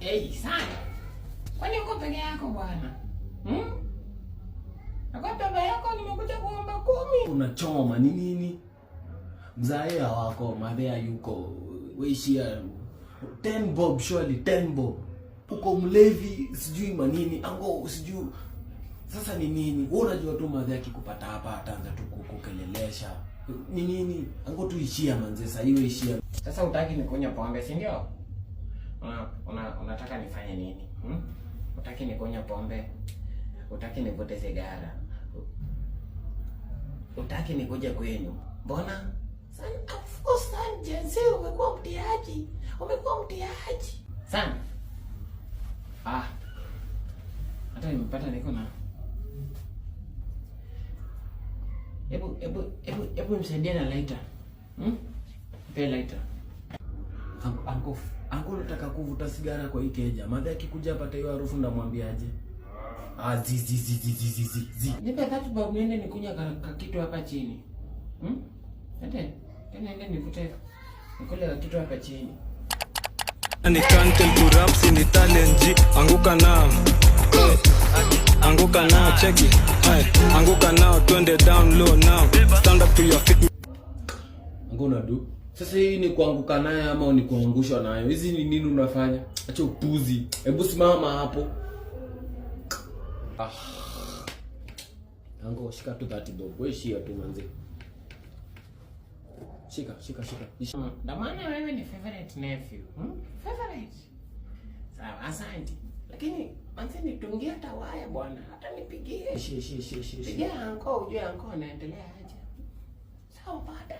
Sana. Kwani uko peke yako bwana? Uko peke yako, nimekuja kuomba 10. Unachoma ni nini? Mzae wako madhea yuko weishia 10 bob, surely 10 bob. Uko mlevi sijui manini, ango sijui. Sasa ni nini? Wewe unajua tu madhea kikupata hapa ataanza tu kukelelesha. Ni nini? Ango tuishia manze, sasa hiyo ishia. Sasa utaki nikunywe pombe, si ndio? Unataka nifanye nini? Utaki nikunywe pombe? Utaki nivute sigara? Utaki nikuje kwenu? Mbona? Of course son, Jensi umekuwa mtiaji. Umekuwa mtiaji. Sana. Hata nimepata niko na. Hebu msaidie na lighter. Pe lighter. Anko nataka kuvuta sigara kwa hii keja. Madha akikuja hapa hiyo harufu ndamwambiaje? Zi. Nipe 30 bob niende nikunya kitu hapa chini. Nende nivute. Nikule kitu hapa chini. Ni content to raps in Italian G. Anguka now. Anguka now, check it. Anguka now, twende down low now. Stand up to your feet. Angona do. Sasa hii ni kuanguka naye ama ni kuangushwa nayo? Hizi ni nini unafanya? Acha upuzi. Hebu simama hapo. Ango shika tu 30 bob. Wewe shia tu manze. Shika. Ndio maana wewe ni favorite nephew. Favorite. Sawa, asante. Lakini manze nitungia tawaya bwana. Hata nipigie. Shi. Pigia anko ujue anko anaendelea aje. Sawa baada.